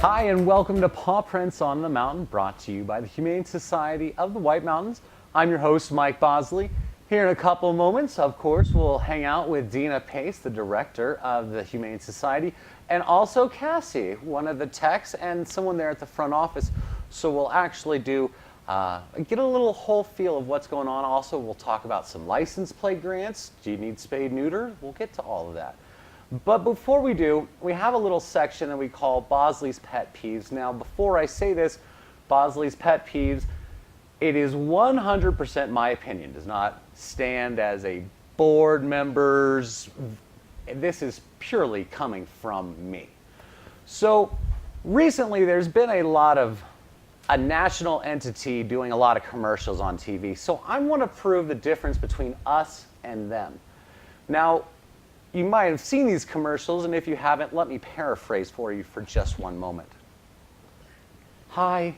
Hi, and welcome to Paw Prints on the Mountain, brought to you by the Humane Society of the White Mountains. I'm your host, Mike Bosley. Here in a couple of moments, of course, we'll hang out with Dina Pace, the director of the Humane Society, and also Cassie, one of the techs, and someone there at the front office. So we'll actually get a little whole feel of what's going on. Also, we'll talk about some license plate grants. Do you need spayed neuter? We'll get to all of that. But before we do, we have a little section that we call Bosley's Pet Peeves. Now, before I say this, Bosley's Pet Peeves, it is 100% my opinion. Does not stand as a board member's. This is purely coming from me. So recently there's been a national entity doing a lot of commercials on TV. So I want to prove the difference between us and them. Now, you might have seen these commercials, and if you haven't, let me paraphrase for you for just one moment. Hi,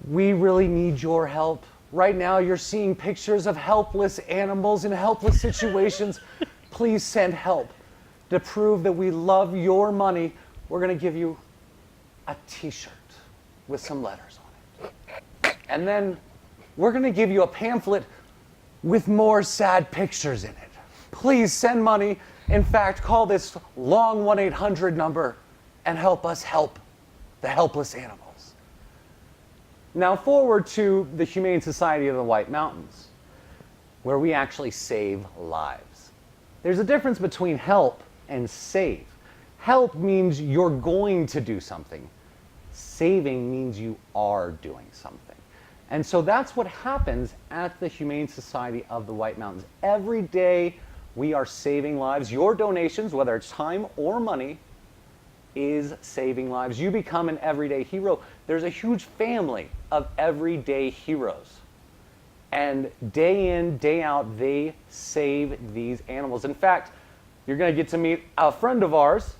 we really need your help. Right now you're seeing pictures of helpless animals in helpless situations. Please send help. To prove that we love your money, we're going to give you a t-shirt with some letters on it. And then we're going to give you a pamphlet with more sad pictures in it. Please send money. In fact, call this long 1-800 number and help us help the helpless animals. Now forward to the Humane Society of the White Mountains, where we actually save lives. There's a difference between help and save. Help means you're going to do something. Saving means you are doing something. And so that's what happens at the Humane Society of the White Mountains. Every day we are saving lives. Your donations, whether it's time or money, is saving lives. You become an everyday hero. There's a huge family of everyday heroes. And day in, day out, they save these animals. In fact, you're going to get to meet a friend of ours.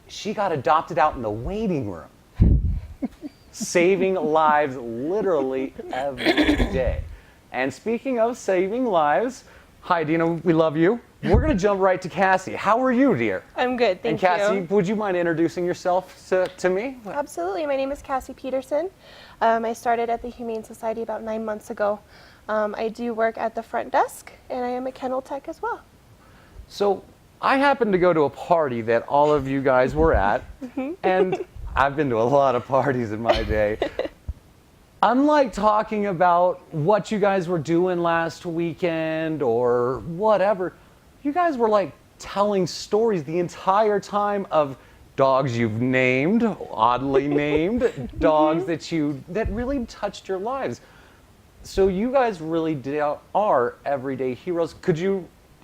She got adopted out in the waiting room. Saving lives literally every day. And speaking of saving lives, hi Dina, we love you. We're going to jump right to Cassie. How are you, dear? I'm good, thank you. And Cassie, would you mind introducing yourself to me? Absolutely. My name is Cassie Peterson. I started at the Humane Society about 9 months ago. I do work at the front desk, and I am a kennel tech as well. So I happened to go to a party that all of you guys were at, and I've been to a lot of parties in my day. Unlike talking about what you guys were doing last weekend or whatever, you guys were like telling stories the entire time of dogs you've named, oddly named, dogs that really touched your lives. So you guys really are everyday heroes.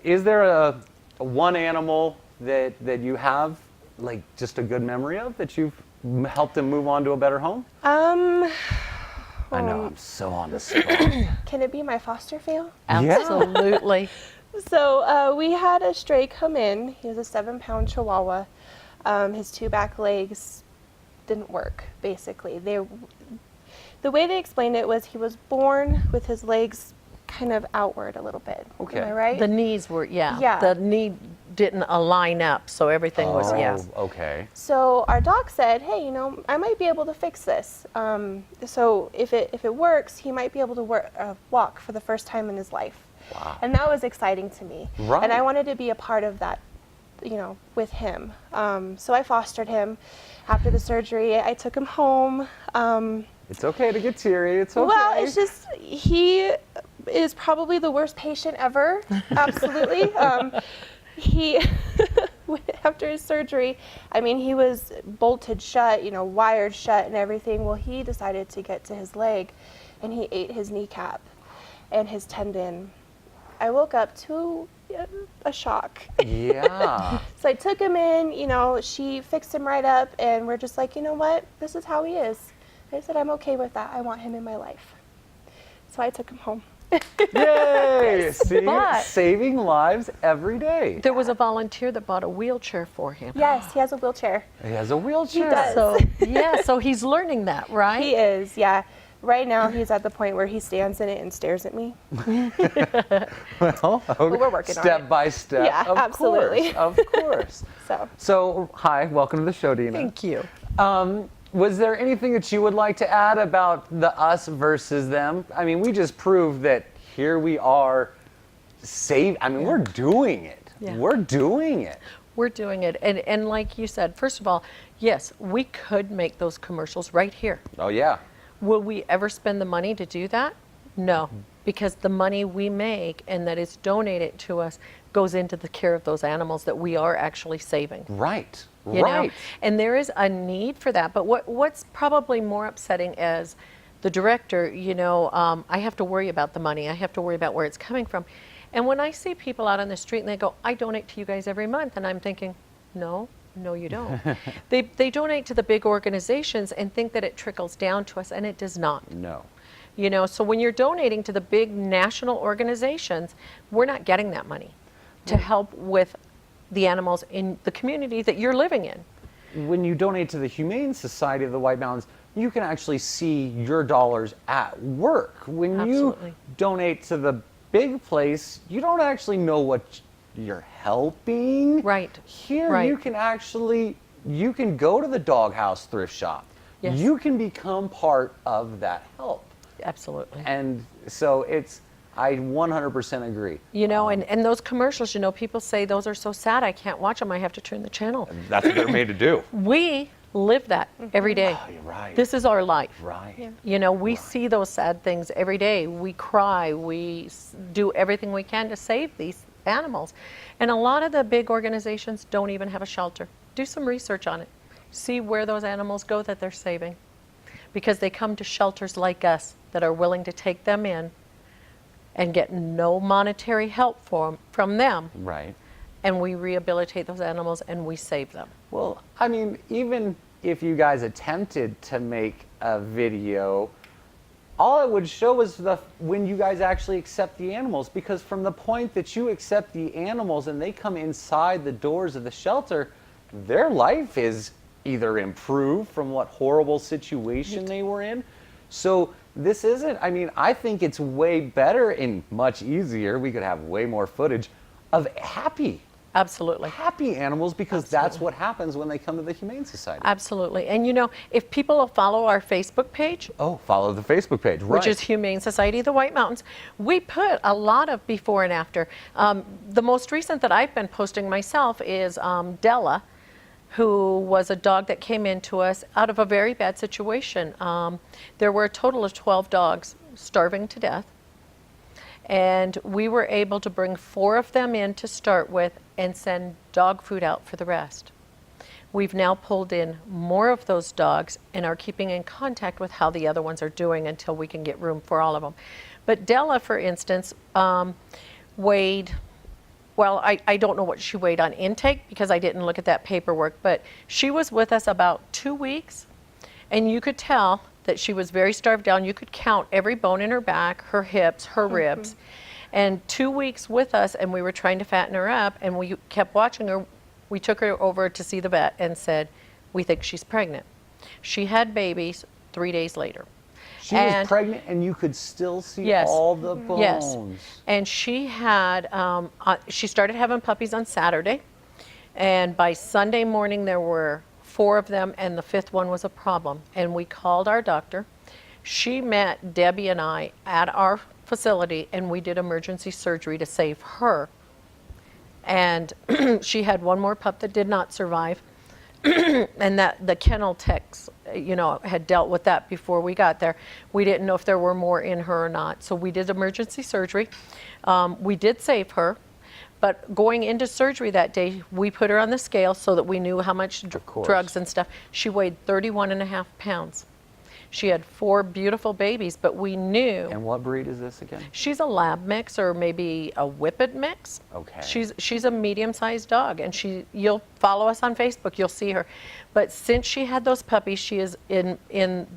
Is there a one animal that you have like just a good memory of that you've helped them move on to a better home? I know, I'm so on the spot. Can it be my foster fail? Absolutely. So we had a stray come in. He was a 7-pound Chihuahua. His 2 back legs didn't work, basically. The way they explained it was he was born with his legs kind of outward a little bit. Okay. Am I right? The knees were, Yeah. The knee didn't align up, so everything was, Okay. So our doc said, hey, I might be able to fix this. So if it works, he might be able to walk for the first time in his life. Wow. And that was exciting to me. Right. And I wanted to be a part of that, with him. So I fostered him. After the surgery, I took him home. It's okay to get teary. It's okay. Well, it's just, he is probably the worst patient ever. Absolutely. He, after his surgery, he was bolted shut, wired shut and everything. Well, he decided to get to his leg, and he ate his kneecap and his tendon. I woke up to a shock. Yeah. So I took him in, she fixed him right up, and we're just like, you know what? This is how he is. I said, I'm okay with that. I want him in my life. So I took him home. Yay! See, But saving lives every day. there was a volunteer that bought a wheelchair for him. Yes, he has a wheelchair. He has a wheelchair. He does. So, so he's learning that, right? He is, yeah. Right now, he's at the point where he stands in it and stares at me. Well, we're working on step it. by step. Yeah, of absolutely. Course, of course. So So, hi, welcome to the show, Dina. Thank you. Was there anything that you would like to add about the us versus them? I mean, we just proved that here we are we're doing it. Yeah. We're doing it. We're doing it. And like you said, first of all, yes, we could make those commercials right here. Oh, yeah. Will we ever spend the money to do that? No, because the money we make and that is donated to us goes into the care of those animals that we are actually saving. Right. You Right. know? And there is a need for that. But what's probably more upsetting as the director, I have to worry about the money. I have to worry about where it's coming from. And when I see people out on the street and they go, I donate to you guys every month, and I'm thinking, no, you don't. They donate to the big organizations and think that it trickles down to us, and it does not. No. So when you're donating to the big national organizations, we're not getting that money to help with the animals in the community that you're living in. When you donate to the Humane Society of the White Mountains, you can actually see your dollars at work. When Absolutely. you donate to the big place, you don't actually know what you're helping. Right. Here, Right. you can go to the doghouse thrift shop. Yes. You can become part of that help. Absolutely. And so I 100% agree. And those commercials, people say those are so sad, I can't watch them, I have to turn the channel. That's what they're made to do. We live that every day. Oh, you're right. This is our life. Right. Yeah. We see those sad things every day. We cry. We do everything we can to save these animals. And a lot of the big organizations don't even have a shelter. Do some research on it. See where those animals go that they're saving. Because they come to shelters like us that are willing to take them in and get no monetary help from them. Right. And we rehabilitate those animals and we save them. Well, I mean, even if you guys attempted to make a video, all it would show is when you guys actually accept the animals, because from the point that you accept the animals and they come inside the doors of the shelter, their life is either improved from what horrible situation they were in. So this isn't, I think it's way better and much easier. We could have way more footage of happy animals, because that's what happens when they come to the Humane Society. Absolutely. And if people will follow our Facebook page, Follow the Facebook page, right. which is Humane Society of the White Mountains, we put a lot of before and after. The most recent that I've been posting myself is Della, who was a dog that came into us out of a very bad situation. There were a total of 12 dogs starving to death. And we were able to bring 4 of them in to start with and send dog food out for the rest. We've now pulled in more of those dogs and are keeping in contact with how the other ones are doing until we can get room for all of them. But Della, for instance, weighed, I don't know what she weighed on intake because I didn't look at that paperwork, but she was with us about 2 weeks, and you could tell that she was very starved down. You could count every bone in her back, her hips, her ribs. And 2 weeks with us, and we were trying to fatten her up, and we kept watching her. We took her over to see the vet and said, we think she's pregnant. She had babies 3 days later. She was pregnant, and you could still see all the bones. Yes. And she had, she started having puppies on Saturday, and by Sunday morning there were 4 of them, and the 5th one was a problem. And we called our doctor. She met Debbie and I at our facility, and we did emergency surgery to save her. And she had 1 more pup that did not survive. And that the kennel techs, had dealt with that before we got there. We didn't know if there were more in her or not. So we did emergency surgery. We did save her. But going into surgery that day, we put her on the scale so that we knew how much drugs and stuff. She weighed 31.5 pounds. She had 4 beautiful babies, but we knew. And what breed is this again? She's a lab mix or maybe a whippet mix. Okay. She's a medium-sized dog, and you'll follow us on Facebook, you'll see her. But since she had those puppies, she is in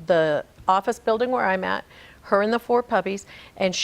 the office building where I'm at, her and the 4 puppies, and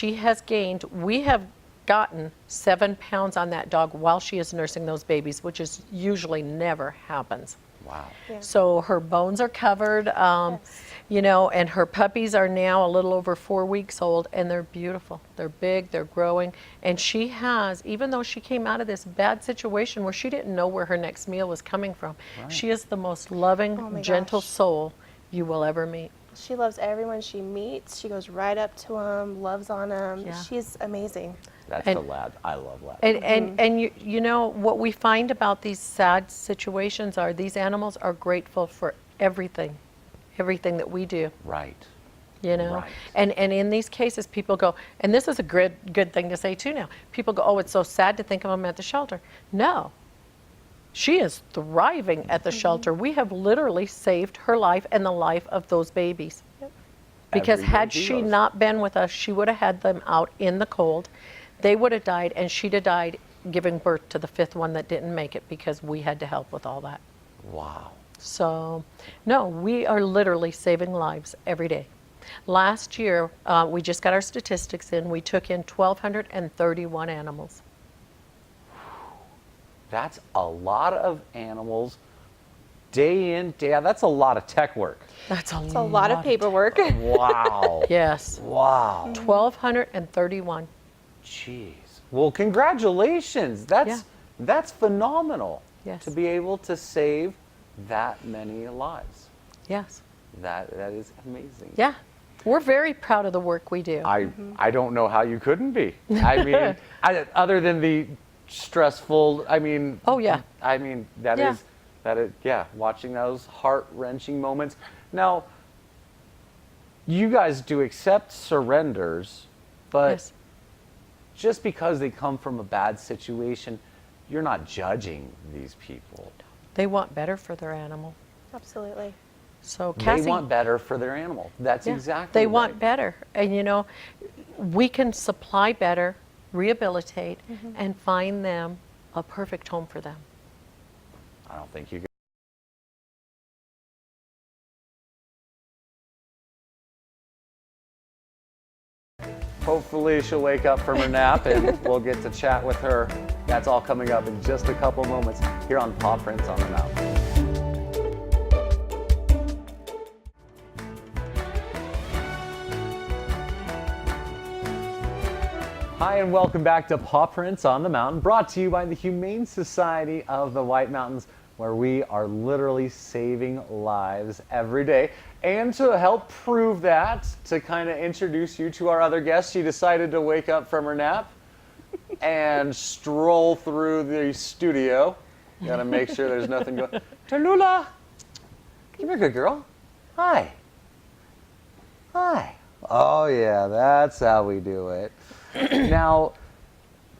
we have gotten 7 pounds on that dog while she is nursing those babies, which is usually never happens. Wow. Yeah. So her bones are covered, and her puppies are now a little over 4 weeks old, and they're beautiful. They're big, they're growing, and she has, even though she came out of this bad situation where she didn't know where her next meal was coming from, she is the most loving, gentle soul you will ever meet. She loves everyone she meets. She goes right up to them, loves on them. Yeah. She's amazing. That's And- the lab. I love labs. And you know, what we find about these sad situations are these animals are grateful for everything that we do. Right. You know, Right. and in these cases, people go, and this is a good thing to say too now. People go, oh, it's so sad to think of them at the shelter. No, she is thriving at the shelter. We have literally saved her life and the life of those babies. Because Every day had she she goes. not been with us, she would have had them out in the cold. They would have died, and she'd have died giving birth to the 5th one that didn't make it because we had to help with all that. Wow. So, no, we are literally saving lives every day. Last year, we just got our statistics in. We took in 1,231 animals. That's a lot of animals, day in, day out. That's a lot of tech work. That's It's a lot of paperwork. Wow. Yes, Wow. 1,231. Jeez. Well, congratulations. That's phenomenal. Yes. To be able to save that many lives. Yes. That is amazing. Yeah. We're very proud of the work we do. I don't know how you couldn't be. I mean, other than the stressful. I mean. Oh, yeah. I mean that Yeah. is yeah. Watching those heart-wrenching moments. Now, you guys do accept surrenders, but Yes. just because they come from a bad situation, you're not judging these people. They want better for their animal. Absolutely. So Cassie, They want better for their animal. That's yeah, exactly they right. want better. And you know, we can supply better, rehabilitate, and find them a perfect home for them. I don't think you. Hopefully she'll wake up from her nap and we'll get to chat with her. That's all coming up in just a couple moments here on Paw Prints on the Mountain. Hi and welcome back to Paw Prints on the Mountain, brought to you by the Humane Society of the White Mountains, where we are literally saving lives every day. And to help prove that, to kind of introduce you to our other guest, she decided to wake up from her nap and stroll through the studio. Gotta make sure there's nothing going. Tallulah! Come here, good girl. Hi. Hi. Oh yeah, that's how we do it. Now,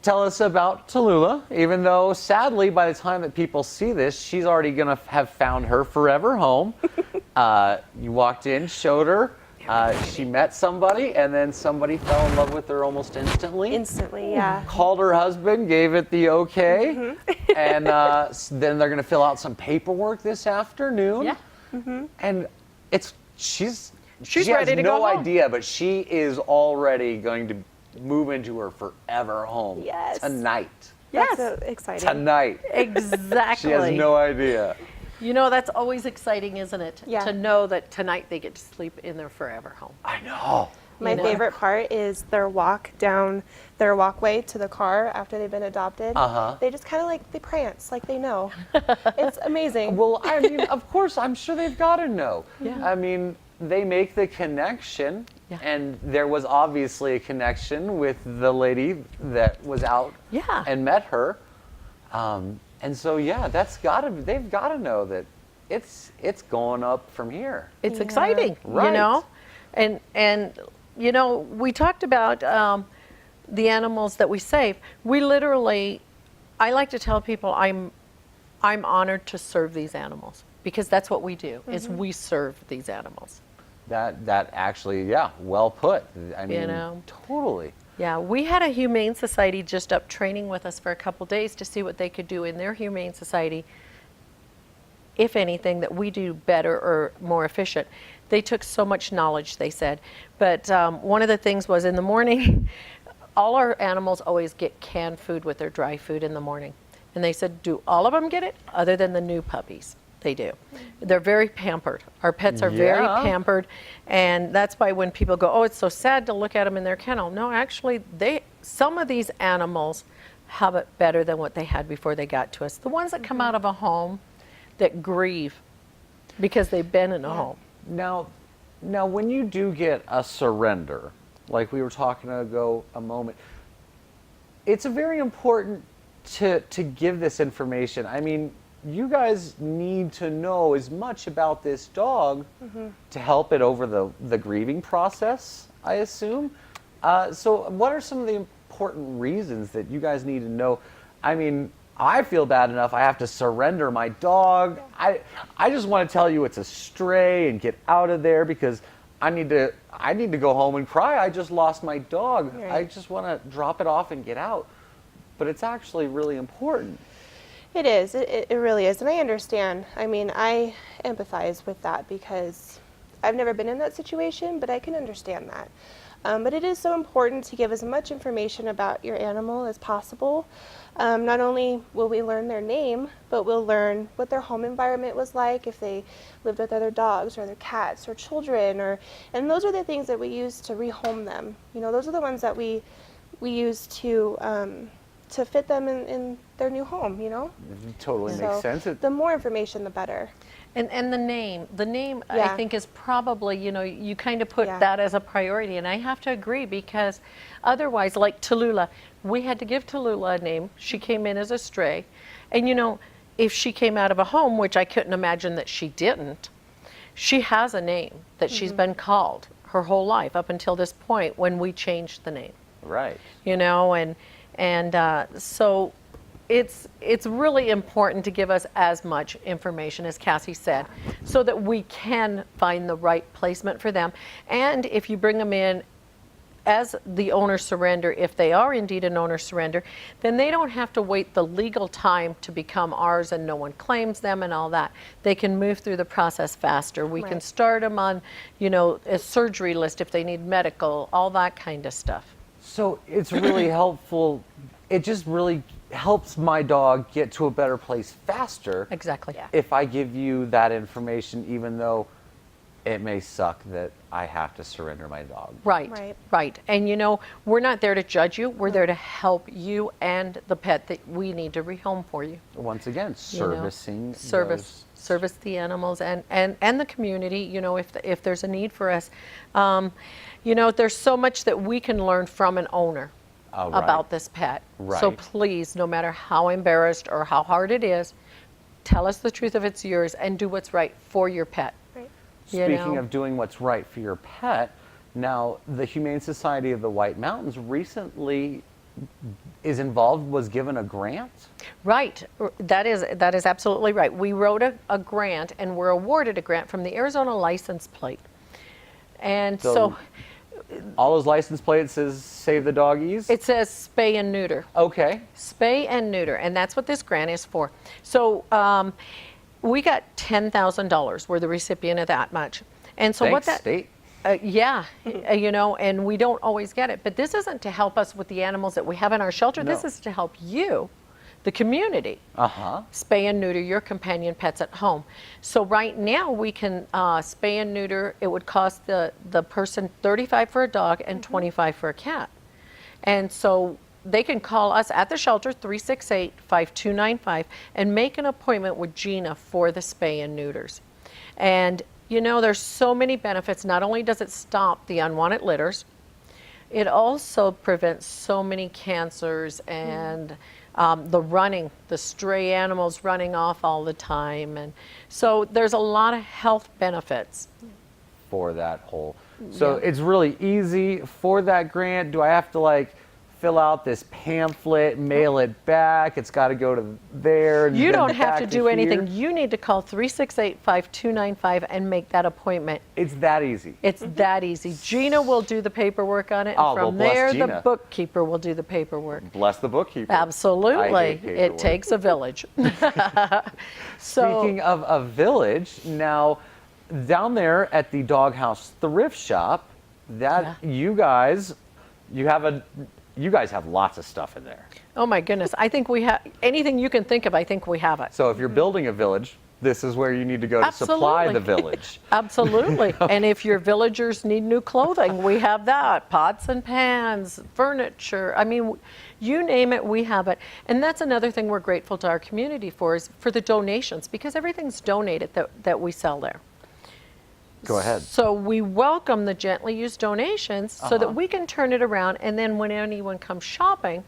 tell us about Tallulah, even though sadly by the time that people see this, she's already gonna have found her forever home. You walked in, showed her, she met somebody, and then somebody fell in love with her almost instantly. Instantly, yeah. Called her husband, gave it the okay, and then they're gonna fill out some paperwork this afternoon. Yeah. And she's She's she ready has to no go home. idea, but she is already going to move into her forever home Yes. tonight. That's Yes. so exciting. Tonight. Exactly. She has no idea. You know, that's always exciting, isn't it? Yeah. To know that tonight they get to sleep in their forever home. I know. My You know? favorite part is their walk down their walkway to the car after they've been adopted. Uh-huh. They just kind of like, they prance like they know. It's amazing. Well, I mean, of course, I'm sure they've got to know. Yeah. I mean, they make the connection, Yeah. and there was obviously a connection with the lady that was out Yeah. and met her. And so, yeah, they've got to know that it's going up from here. It's Yeah. exciting, Right. you know? And you know, we talked about the animals that we save. We literally, I like to tell people I'm honored to serve these animals because that's what we do, is we serve these animals. That actually, yeah, well put. I mean, know. totally. Yeah, we had a Humane Society just up training with us for a couple days to see what they could do in their Humane Society, if anything, that we do better or more efficient. They took so much knowledge, they said. But one of the things was in the morning, all our animals always get canned food with their dry food in the morning. And they said, do all of them get it other than the new puppies? They do. They're very pampered. Our pets are very Yeah. pampered. And that's why when people go, oh, it's so sad to look at them in their kennel. No, actually, some of these animals have it better than what they had before they got to us. The ones that come out of a home that grieve because they've been in a home. Now, when you do get a surrender, like we were talking ago a moment, it's very important to give this information. I mean, you guys need to know as much about this dog to help it over the grieving process, I assume. So what are some of the important reasons that you guys need to know? I mean, I feel bad enough I have to surrender my dog. I just want to tell you it's a stray and get out of there because I need to go home and cry. I just lost my dog. Right. I just want to drop it off and get out. But it's actually really important. It is. It really is. And I understand. I mean, I empathize with that because I've never been in that situation, but I can understand that. But it is so important to give as much information about your animal as possible. Not only will we learn their name, but we'll learn what their home environment was like, if they lived with other dogs or other cats or children, and those are the things that we use to rehome them. You know, those are the ones that we use to fit them in their new home, you know? It totally So makes sense. the more information, the better. And the name I Yeah. think is probably, you know, you kind of put Yeah. that as a priority, and I have to agree because otherwise, like Tallulah, we had to give Tallulah a name. She came in as a stray, and you know, if she came out of a home, which I couldn't imagine that she didn't, she has a name that she's been called her whole life up until this point when we changed the name. Right. You know, so it's really important to give us as much information as Cassie said so that we can find the right placement for them. And if you bring them in as the owner surrender, if they are indeed an owner surrender, then they don't have to wait the legal time to become ours and no one claims them and all that. They can move through the process faster. We can Right. start them on, you know, a surgery list if they need medical, all that kind of stuff. So it's really helpful. It just really helps my dog get to a better place faster. Exactly. Yeah. If I give you that information, even though it may suck that I have to surrender my dog. Right, Right. right. And you know, we're not there to judge you. We're there to help you and the pet that we need to rehome for you. Once again, You know, servicing service the animals and the community, you know, if there's a need for us. You know, there's so much that we can learn from an owner Oh, right. about this pet. So Right. please, no matter how embarrassed or how hard it is, tell us the truth if it's yours and do what's right for your pet. Right. you Speaking know. of doing what's right for your pet, now the Humane Society of the White Mountains recently was given a grant. Right, that is absolutely right. We wrote a grant and were awarded a grant from the Arizona license plate. And so All those license plates says save the doggies? it says spay and neuter. Okay. Spay and neuter, and that's what this grant is for. So we got $10,000. We're the recipient of that much. And so what Thanks, that state. you know, and we don't always get it. But this isn't to help us with the animals that we have in our shelter. No. This is to help you, the community, Uh-huh. spay and neuter your companion pets at home. So right now we can spay and neuter. It would cost the person $35 for a dog and $25 for a cat. And so they can call us at the shelter, 368-5295, and make an appointment with Gina for the spay and neuters. And you know, there's so many benefits. Not only does it stop the unwanted litters, it also prevents so many cancers and the stray animals running off all the time. And so there's a lot of health benefits. For that whole. So Yeah. it's really easy for that grant. Do I have to like fill out this pamphlet, mail it back? It's got to go to there. And You then don't have back to do anything. here? You need to call 368-5295 and make that appointment. It's that easy. It's that easy. Gina will do the paperwork on it. Oh, And well, from bless there, the Gina. bookkeeper will do the paperwork. Bless the bookkeeper. I Absolutely. hate It paperwork. takes a village. So, Speaking of a village, now down there at the Doghouse Thrift Shop, that you guys have lots of stuff in there. oh my goodness, I think we have anything you can think of. I think we have it. So if you're building a village, this is where you need to go to supply Absolutely. the village. Absolutely. And if your villagers need new clothing, we have that. Pots and pans, furniture. I mean, you name it, we have it. And that's another thing we're grateful to our community for is for the donations, because everything's donated that we sell there. Go ahead. So we welcome the gently used donations so that we can turn it around, and then when anyone comes shopping,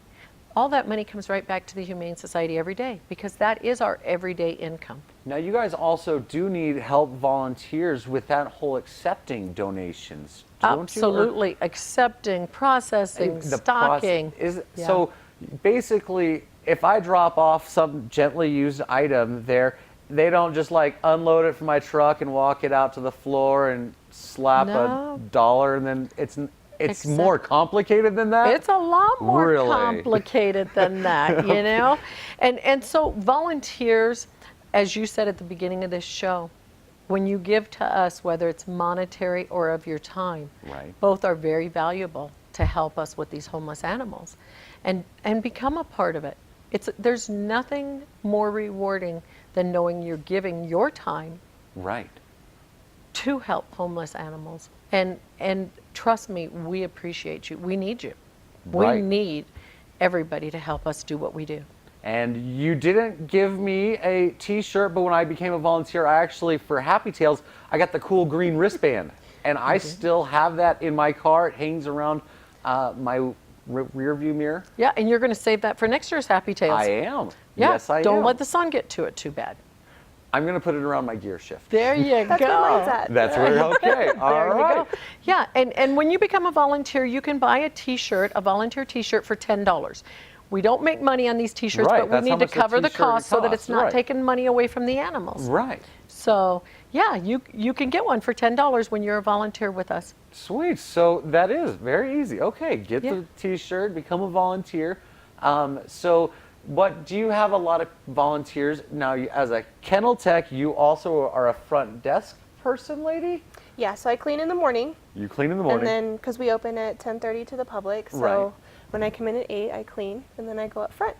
all that money comes right back to the Humane Society every day, because that is our everyday income. Now, you guys also do need help volunteers with that whole accepting donations, don't Absolutely. Accepting, processing, The stocking. Yeah. So basically, if I drop off some gently used item there, they don't just like unload it from my truck and walk it out to the floor and slap No. a dollar, and then it's more complicated than that? It's a lot more Really? complicated than that, you know? And so volunteers, as you said at the beginning of this show, when you give to us, whether it's monetary or of your time, Right. both are very valuable to help us with these homeless animals and become a part of it. There's nothing more rewarding than knowing you're giving your time Right. to help homeless animals. And trust me, we appreciate you. We need you. Right. We need everybody to help us do what we do. And you didn't give me a t-shirt, but when I became a volunteer, I actually, for Happy Tails, I got the cool green wristband. And I still have that in my car. It hangs around my rear view mirror. Yeah, and you're going to save that for next year's Happy Tails. I am. Yeah, Yes, I am. don't let the sun get to it too bad. I'm going to put it around my gear shift. There you That's go. where mine's at. That's where, okay, all There you right. go. Yeah, and when you become a volunteer, you can buy a t-shirt, a volunteer t-shirt for $10. We don't make money on these t-shirts, Right, but we that's how need to much the cover the t-shirt cost so that costs, it's not right. taking money away from the animals. Right. So, yeah, you can get one for $10 when you're a volunteer with us. Sweet. So that is very easy. Okay, get Yeah. the t-shirt, become a volunteer. So what, do you have a lot of volunteers? Now, as a kennel tech, you also are a front desk person, lady? Yeah, so I clean in the morning, You clean in the morning. and then because we open at 10:30 to the public, so Right. when I come in at 8, I clean, and then I go up front.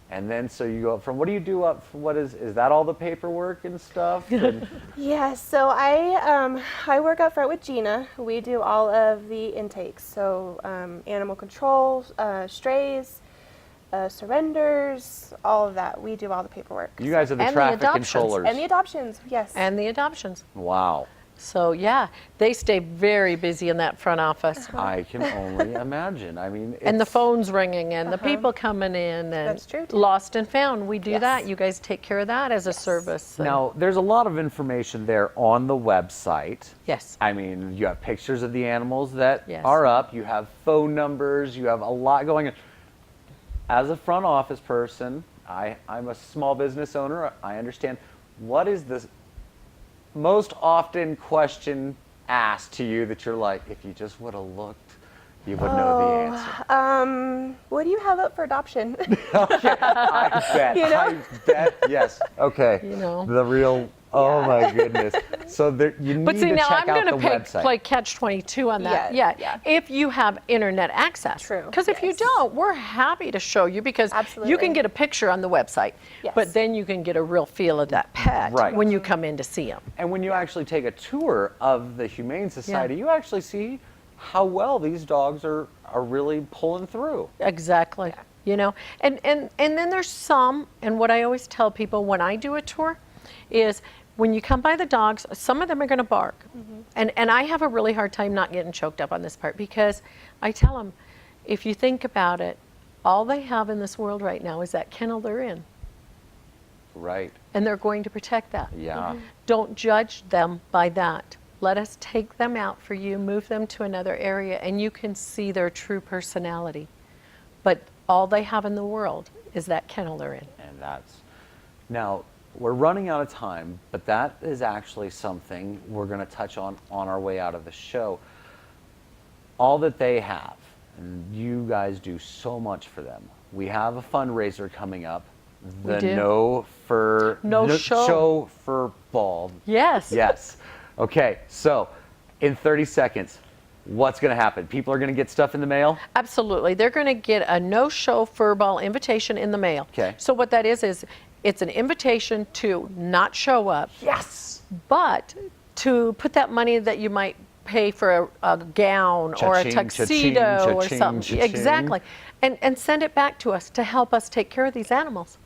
And then, so you go up from, what do you do up, what is that all the paperwork and stuff? And, Yeah, so I work up front with Gina. We do all of the intakes, so animal control, strays, surrenders, all of that. We do all the paperwork. you guys are the And the traffic adoptions. controllers. And the adoptions, yes. And the adoptions. Wow. So, yeah, they stay very busy in that front office. I can only imagine. I mean, And the it's- phone's ringing and the people coming in and That's true, too. lost and found. We do Yes. that. You guys take care of that as a service. And- Now, there's a lot of information there on the website. Yes. I mean, you have pictures of the animals that Yes. are up. You have phone numbers. You have a lot going on. As a front office person, I'm a small business owner. I understand. What is the most often question asked to you that you're like, if you just would have looked, you would know the answer? What do you have up for adoption? I bet. You know? I bet. Yes. Okay. You know. The real. Oh my goodness. So there, you need But see, to now check I'm out going the to website. play catch-22 on that. Yeah, Yeah, yeah. if you have internet access. True, Because if you yes. don't, we're happy to show you because you Absolutely. can get a picture on the website, Yes. but then you can get a real feel of that pet Right. when you come in to see them. And when you actually take a tour of the Humane Society, you actually see how well these dogs are really pulling through. Exactly. You know, and then there's some, and what I always tell people when I do a tour is when you come by the dogs, some of them are going to bark. And I have a really hard time not getting choked up on this part because I tell them, if you think about it, all they have in this world right now is that kennel they're in. Right. And they're going to protect that. Yeah. Don't judge them by that. Let us take them out for you, move them to another area, and you can see their true personality. But all they have in the world is that kennel they're in. And that's now we're running out of time, but that is actually something we're going to touch on our way out of the show. All that they have, and you guys do so much for them. We have a fundraiser coming up. We The do. No Show. Show for Bald. Yes. Yes. Okay, so in 30 seconds, what's going to happen? People are going to get stuff in the mail? Absolutely. They're going to get a no-show furball invitation in the mail. Okay. So what that is it's an invitation to not show up, Yes. but to put that money that you might pay for a gown or a Cha-ching, tuxedo cha-ching, or cha-ching, something. cha-ching. Exactly. And send it back to us to help us take care of these animals.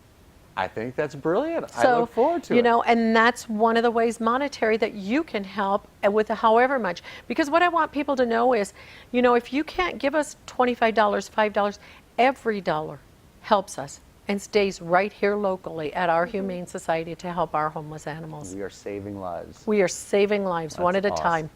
I think that's brilliant. I So, look forward to it. you know, and that's one of the ways monetary that you can help with however much. Because what I want people to know is, you know, if you can't give us $25, $5, every dollar helps us and stays right here locally at our Humane Society to help our homeless animals. We are saving lives. We are saving lives one at That's a awesome. time.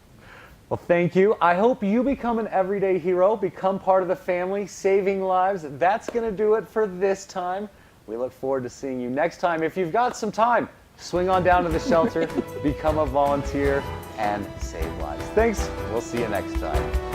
Well, thank you. I hope you become an everyday hero, become part of the family, saving lives. That's going to do it for this time. We look forward to seeing you next time. If you've got some time, swing on down to the shelter, become a volunteer, and save lives. Thanks. We'll see you next time.